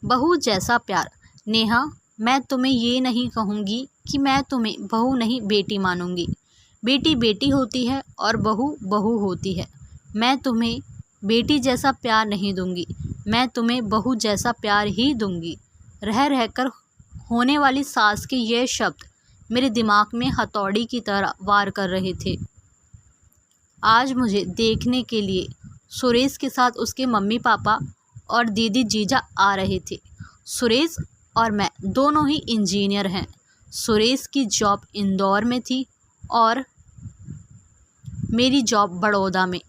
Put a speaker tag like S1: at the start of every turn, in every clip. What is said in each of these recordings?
S1: बहू जैसा प्यार। नेहा, मैं तुम्हें ये नहीं कहूँगी कि मैं तुम्हें बहू नहीं बेटी मानूंगी। बेटी बेटी होती है और बहू बहू होती है। मैं तुम्हें बेटी जैसा प्यार नहीं दूंगी, मैं तुम्हें बहू जैसा प्यार ही दूंगी। रह रहकर होने वाली सास के ये शब्द मेरे दिमाग में हथौड़ी की तरह वार कर रहे थे। आज मुझे देखने के लिए सुरेश के साथ उसके मम्मी पापा और दीदी जीजा आ रहे थे। सुरेश और मैं दोनों ही इंजीनियर हैं। सुरेश की जॉब इंदौर में थी और मेरी जॉब बड़ौदा में।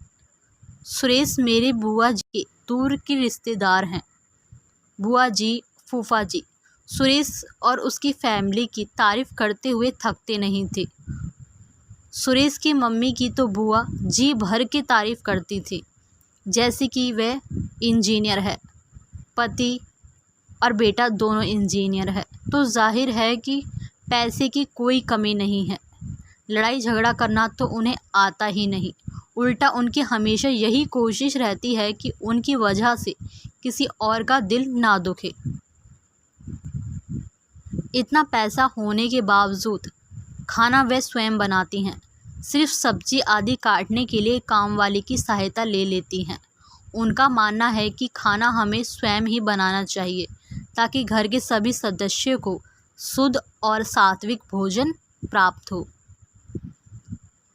S1: सुरेश मेरे बुआ जी के दूर के रिश्तेदार हैं। बुआ जी, फूफा जी सुरेश और उसकी फैमिली की तारीफ़ करते हुए थकते नहीं थे। सुरेश की मम्मी की तो बुआ जी भर के तारीफ़ करती थी, जैसे कि वह इंजीनियर है, पति और बेटा दोनों इंजीनियर है, तो जाहिर है कि पैसे की कोई कमी नहीं है। लड़ाई झगड़ा करना तो उन्हें आता ही नहीं। उल्टा उनकी हमेशा यही कोशिश रहती है कि उनकी वजह से किसी और का दिल ना दुखे। इतना पैसा होने के बावजूद खाना वे स्वयं बनाती हैं। सिर्फ सब्जी आदि काटने के लिए काम वाली की सहायता ले लेती हैं। उनका मानना है कि खाना हमें स्वयं ही बनाना चाहिए ताकि घर के सभी सदस्यों को शुद्ध और सात्विक भोजन प्राप्त हो।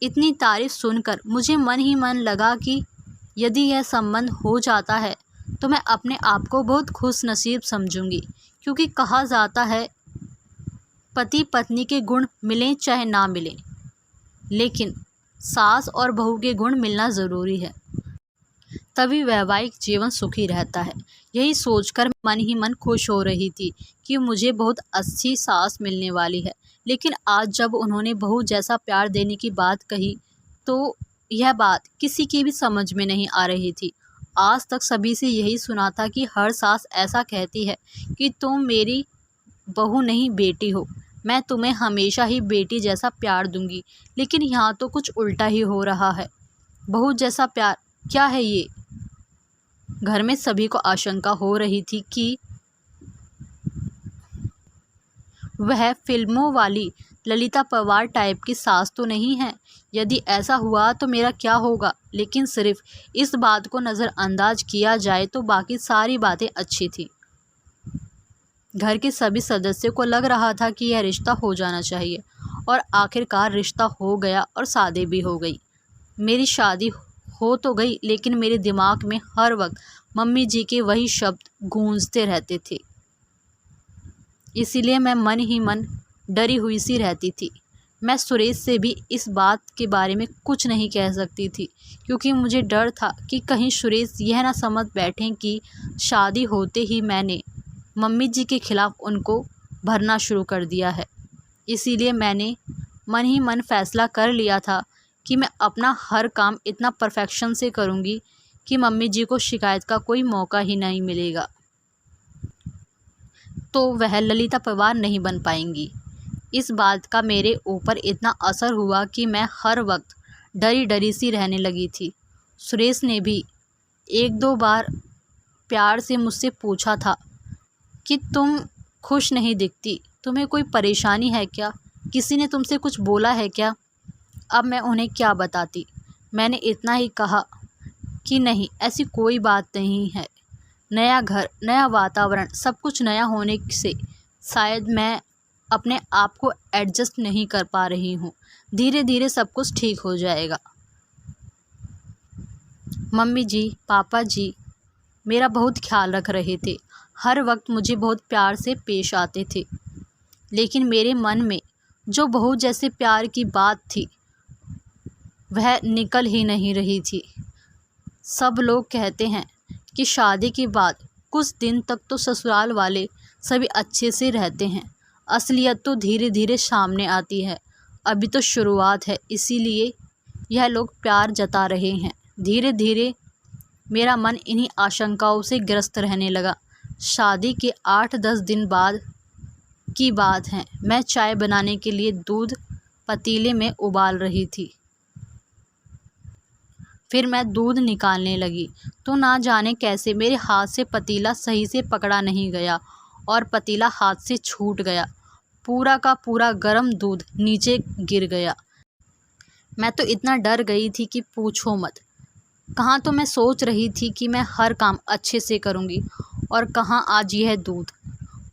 S1: इतनी तारीफ सुनकर मुझे मन ही मन लगा कि यदि यह संबंध हो जाता है तो मैं अपने आप को बहुत खुश नसीब समझूंगी, क्योंकि कहा जाता है पति पत्नी के गुण मिलें चाहे ना मिलें, लेकिन सास और बहू के गुण मिलना ज़रूरी है, तभी वैवाहिक जीवन सुखी रहता है। यही सोचकर मन ही मन खुश हो रही थी कि मुझे बहुत अच्छी सास मिलने वाली है। लेकिन आज जब उन्होंने बहू जैसा प्यार देने की बात कही तो यह बात किसी की भी समझ में नहीं आ रही थी। आज तक सभी से यही सुना था कि हर सास ऐसा कहती है कि तुम मेरी बहू नहीं बेटी हो, मैं तुम्हें हमेशा ही बेटी जैसा प्यार दूंगी। लेकिन यहाँ तो कुछ उल्टा ही हो रहा है। बहू जैसा प्यार क्या है ये? घर में सभी को आशंका हो रही थी कि वह फिल्मों वाली ललिता पवार टाइप की सास तो नहीं है। यदि ऐसा हुआ तो मेरा क्या होगा? लेकिन सिर्फ इस बात को नज़रअंदाज किया जाए तो बाकी सारी बातें अच्छी थी। घर के सभी सदस्यों को लग रहा था कि यह रिश्ता हो जाना चाहिए और आखिरकार रिश्ता हो गया और शादी भी हो गई। मेरी शादी हो तो गई, लेकिन मेरे दिमाग में हर वक्त मम्मी जी के वही शब्द गूंजते रहते थे। इसीलिए मैं मन ही मन डरी हुई सी रहती थी। मैं सुरेश से भी इस बात के बारे में कुछ नहीं कह सकती थी, क्योंकि मुझे डर था कि कहीं सुरेश यह ना समझ बैठें कि शादी होते ही मैंने मम्मी जी के खिलाफ़ उनको भरना शुरू कर दिया है। इसीलिए मैंने मन ही मन फ़ैसला कर लिया था कि मैं अपना हर काम इतना परफेक्शन से करूँगी कि मम्मी जी को शिकायत का कोई मौका ही नहीं मिलेगा, तो वह ललिता पवार नहीं बन पाएंगी। इस बात का मेरे ऊपर इतना असर हुआ कि मैं हर वक्त डरी डरी सी रहने लगी थी। सुरेश ने भी एक दो बार प्यार से मुझसे पूछा था कि तुम खुश नहीं दिखती, तुम्हें कोई परेशानी है क्या? किसी ने तुमसे कुछ बोला है क्या? अब मैं उन्हें क्या बताती। मैंने इतना ही कहा कि नहीं, ऐसी कोई बात नहीं है। नया घर, नया वातावरण, सब कुछ नया होने से शायद मैं अपने आप को एडजस्ट नहीं कर पा रही हूँ। धीरे धीरे सब कुछ ठीक हो जाएगा। मम्मी जी, पापा जी मेरा बहुत ख्याल रख रहे थे, हर वक्त मुझे बहुत प्यार से पेश आते थे। लेकिन मेरे मन में जो बहू जैसे प्यार की बात थी वह निकल ही नहीं रही थी। सब लोग कहते हैं कि शादी के बाद कुछ दिन तक तो ससुराल वाले सभी अच्छे से रहते हैं, असलियत तो धीरे धीरे सामने आती है। अभी तो शुरुआत है, इसीलिए यह लोग प्यार जता रहे हैं। धीरे धीरे मेरा मन इन्हीं आशंकाओं से ग्रस्त रहने लगा। शादी के 8-10 दिन बाद की बात है। मैं चाय बनाने के लिए दूध पतीले में उबाल रही थी। फिर मैं दूध निकालने लगी तो ना जाने कैसे मेरे हाथ से पतीला सही से पकड़ा नहीं गया और पतीला हाथ से छूट गया। पूरा का पूरा गर्म दूध नीचे गिर गया। मैं तो इतना डर गई थी कि पूछो मत। कहाँ तो मैं सोच रही थी कि मैं हर काम अच्छे से करूँगी और कहाँ आज यह दूध।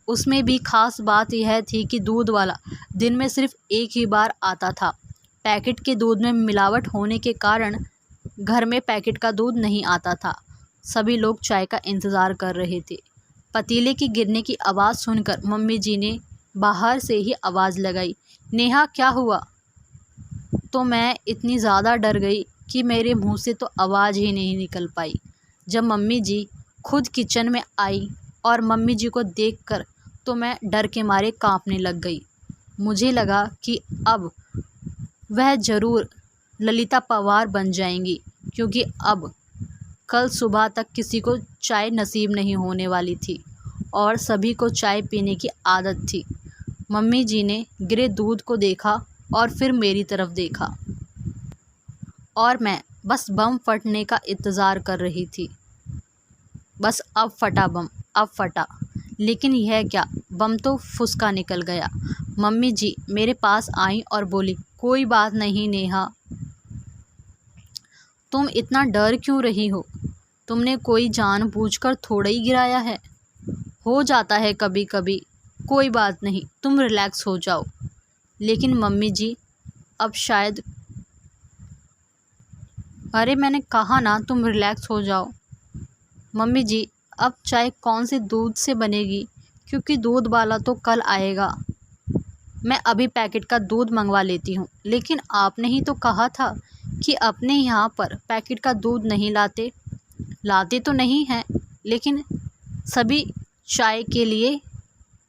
S1: उसमें भी ख़ास बात यह थी कि दूध वाला दिन में सिर्फ़ एक ही बार आता था। पैकेट के दूध में मिलावट होने के कारण घर में पैकेट का दूध नहीं आता था। सभी लोग चाय का इंतज़ार कर रहे थे। पतीले की गिरने की आवाज़ सुनकर मम्मी जी ने बाहर से ही आवाज़ लगाई, नेहा क्या हुआ? तो मैं इतनी ज़्यादा डर गई कि मेरे मुंह से तो आवाज़ ही नहीं निकल पाई। जब मम्मी जी खुद किचन में आई और मम्मी जी को देखकर तो मैं डर के मारे कांपने लग गई। मुझे लगा कि अब वह ज़रूर ललिता पवार बन जाएंगी, क्योंकि अब कल सुबह तक किसी को चाय नसीब नहीं होने वाली थी और सभी को चाय पीने की आदत थी। मम्मी जी ने गिरे दूध को देखा और फिर मेरी तरफ देखा और मैं बस बम फटने का इंतज़ार कर रही थी। बस अब फटा बम, अब फटा। लेकिन यह क्या, बम तो फुसका निकल गया। मम्मी जी मेरे पास आईं और बोली, कोई बात नहीं नेहा, तुम इतना डर क्यों रही हो? तुमने कोई जानबूझकर थोड़ा ही गिराया है, हो जाता है कभी कभी, कोई बात नहीं, तुम रिलैक्स हो जाओ। लेकिन मम्मी जी अब शायद, अरे मैंने कहा ना तुम रिलैक्स हो जाओ। मम्मी जी अब चाय कौन से दूध से बनेगी, क्योंकि दूध वाला तो कल आएगा। मैं अभी पैकेट का दूध मंगवा लेती हूँ। लेकिन आपने ही तो कहा था कि अपने यहाँ पर पैकेट का दूध नहीं लाते। लाते तो नहीं हैं, लेकिन सभी चाय के लिए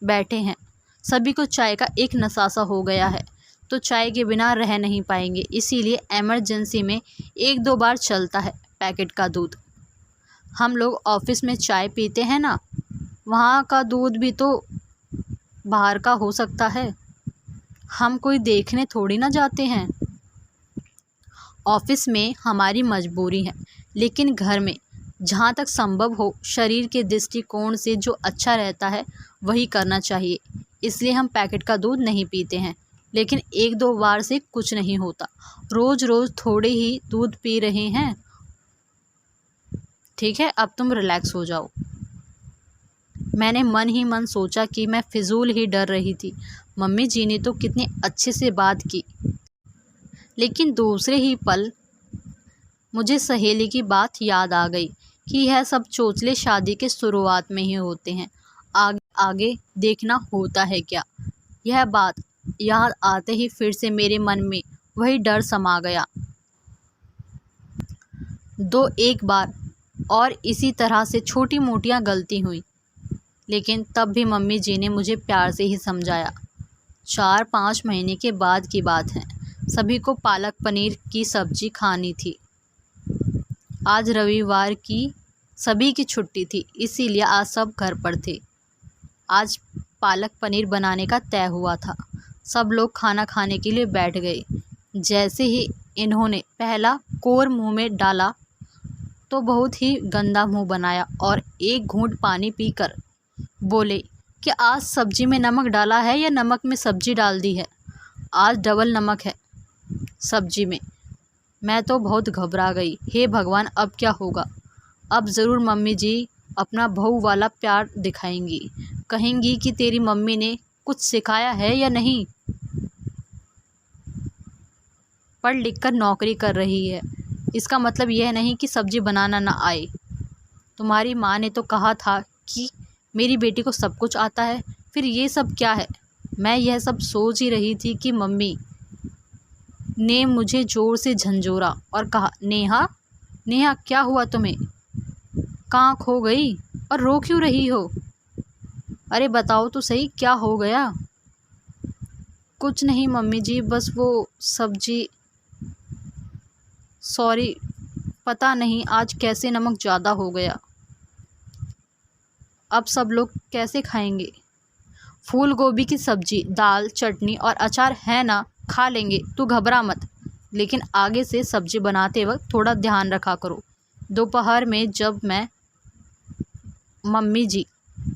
S1: बैठे हैं। सभी को चाय का एक नशा सा हो गया है, तो चाय के बिना रह नहीं पाएंगे। इसीलिए इमरजेंसी में एक दो बार चलता है पैकेट का दूध। हम लोग ऑफिस में चाय पीते हैं ना, वहाँ का दूध भी तो बाहर का हो सकता है। हम कोई देखने थोड़ी ना जाते हैं। ऑफिस में हमारी मजबूरी है, लेकिन घर में जहाँ तक संभव हो शरीर के दृष्टिकोण से जो अच्छा रहता है वही करना चाहिए। इसलिए हम पैकेट का दूध नहीं पीते हैं। लेकिन एक दो बार से कुछ नहीं होता। रोज़ रोज़ थोड़े ही दूध पी रहे हैं। ठीक है, अब तुम रिलैक्स हो जाओ। मैंने मन ही मन सोचा कि मैं फिजूल ही डर रही थी। मम्मी जी ने तो कितने अच्छे से बात की, लेकिन दूसरे ही पल मुझे सहेली की बात याद आ गई कि यह सब चोचले शादी के शुरुआत में ही होते हैं, आगे आगे देखना होता है क्या। यह बात याद आते ही फिर से मेरे मन में वही डर समा गया। दो एक बार और इसी तरह से छोटी मोटियाँ गलती हुई, लेकिन तब भी मम्मी जी ने मुझे प्यार से ही समझाया। 4-5 महीने के बाद की बात है। सभी को पालक पनीर की सब्ज़ी खानी थी। आज रविवार की सभी की छुट्टी थी, इसीलिए आज सब घर पर थे। आज पालक पनीर बनाने का तय हुआ था। सब लोग खाना खाने के लिए बैठ गए। जैसे ही इन्होंने पहला कोर मुंह में डाला तो बहुत ही गंदा मुंह बनाया और एक घूंट पानी पीकर बोले कि आज सब्जी में नमक डाला है या नमक में सब्जी डाल दी है? आज डबल नमक है सब्जी में। मैं तो बहुत घबरा गई। हे भगवान, अब क्या होगा? अब ज़रूर मम्मी जी अपना बहू वाला प्यार दिखाएंगी, कहेंगी कि तेरी मम्मी ने कुछ सिखाया है या नहीं। पढ़ लिख कर नौकरी कर रही है, इसका मतलब यह नहीं कि सब्जी बनाना ना आए। तुम्हारी माँ ने तो कहा था कि मेरी बेटी को सब कुछ आता है, फिर ये सब क्या है? मैं यह सब सोच ही रही थी कि मम्मी ने मुझे ज़ोर से झंझोरा और कहा, नेहा नेहा क्या हुआ तुम्हें? कहाँ खो गई और रो क्यों रही हो? अरे बताओ तो सही, क्या हो गया? कुछ नहीं मम्मी जी, बस वो सब्जी, सॉरी, पता नहीं आज कैसे नमक ज़्यादा हो गया। अब सब लोग कैसे खाएंगे? फूल गोभी की सब्जी, दाल, चटनी और अचार है ना, खा लेंगे, तू घबरा मत। लेकिन आगे से सब्जी बनाते वक्त थोड़ा ध्यान रखा करो। दोपहर में जब मैं मम्मी जी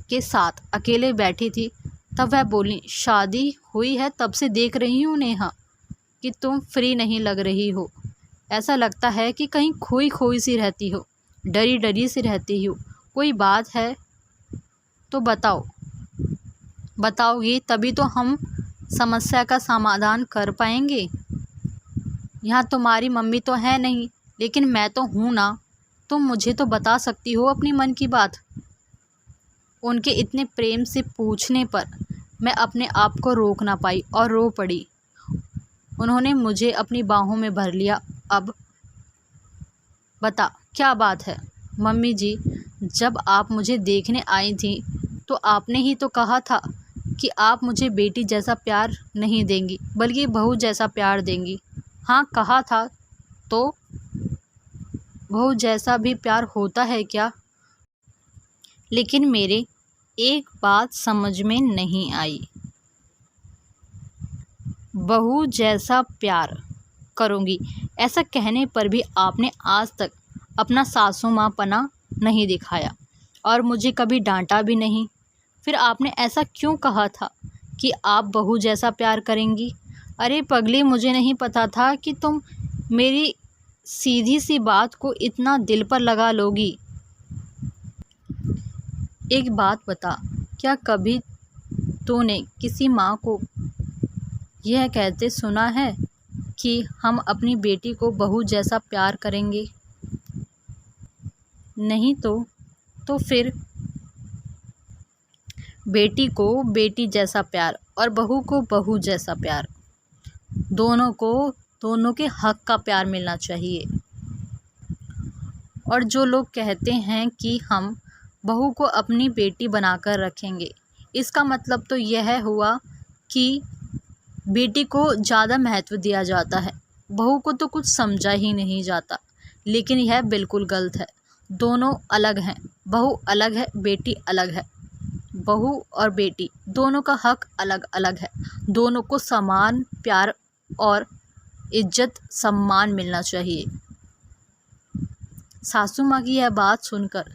S1: के साथ अकेले बैठी थी तब वह बोली, शादी हुई है तब से देख रही हूँ नेहा कि तुम फ्री नहीं लग रही हो। ऐसा लगता है कि कहीं खोई खोई सी रहती हो, डरी डरी सी रहती हो। कोई बात है तो बताओगी तभी तो हम समस्या का समाधान कर पाएंगे। यहाँ तुम्हारी मम्मी तो है नहीं, लेकिन मैं तो हूँ ना। तुम मुझे तो बता सकती हो अपनी मन की बात। उनके इतने प्रेम से पूछने पर मैं अपने आप को रोक ना पाई और रो पड़ी। उन्होंने मुझे अपनी बाहों में भर लिया। अब बता क्या बात है। मम्मी जी, जब आप मुझे देखने आई थी तो आपने ही तो कहा था कि आप मुझे बेटी जैसा प्यार नहीं देंगी बल्कि बहू जैसा प्यार देंगी। हाँ कहा था, तो बहू जैसा भी प्यार होता है क्या? लेकिन मेरे एक बात समझ में नहीं आई। बहू जैसा प्यार करूँगी ऐसा कहने पर भी आपने आज तक अपना सासू माँ पना नहीं दिखाया और मुझे कभी डांटा भी नहीं। फिर आपने ऐसा क्यों कहा था कि आप बहू जैसा प्यार करेंगी? अरे पगली, मुझे नहीं पता था कि तुम मेरी सीधी सी बात को इतना दिल पर लगा लोगी। एक बात बता, क्या कभी तूने किसी माँ को यह कहते सुना है कि हम अपनी बेटी को बहू जैसा प्यार करेंगे? नहीं तो फिर बेटी को बेटी जैसा प्यार और बहू को बहू जैसा प्यार, दोनों के हक का प्यार मिलना चाहिए। और जो लोग कहते हैं कि हम बहू को अपनी बेटी बनाकर रखेंगे, इसका मतलब तो यह हुआ कि बेटी को ज़्यादा महत्व दिया जाता है, बहू को तो कुछ समझा ही नहीं जाता। लेकिन यह बिल्कुल गलत है। दोनों अलग हैं, बहू अलग है, बेटी अलग है। बहू और बेटी दोनों का हक अलग अलग है। दोनों को समान प्यार और इज्जत सम्मान मिलना चाहिए। सासू माँ की यह बात सुनकर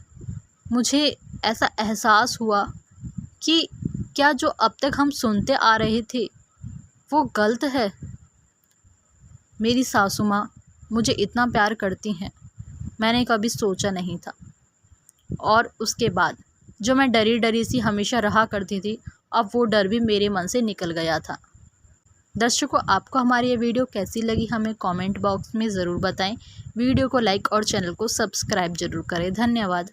S1: मुझे ऐसा एहसास हुआ कि क्या जो अब तक हम सुनते आ रहे थे वो गलत है। मेरी सासू माँ मुझे इतना प्यार करती हैं, मैंने कभी सोचा नहीं था। और उसके बाद जो मैं डरी डरी सी हमेशा रहा करती थी, अब वो डर भी मेरे मन से निकल गया था। दर्शकों, आपको हमारी ये वीडियो कैसी लगी हमें कमेंट बॉक्स में ज़रूर बताएं। वीडियो को लाइक और चैनल को सब्सक्राइब ज़रूर करें। धन्यवाद।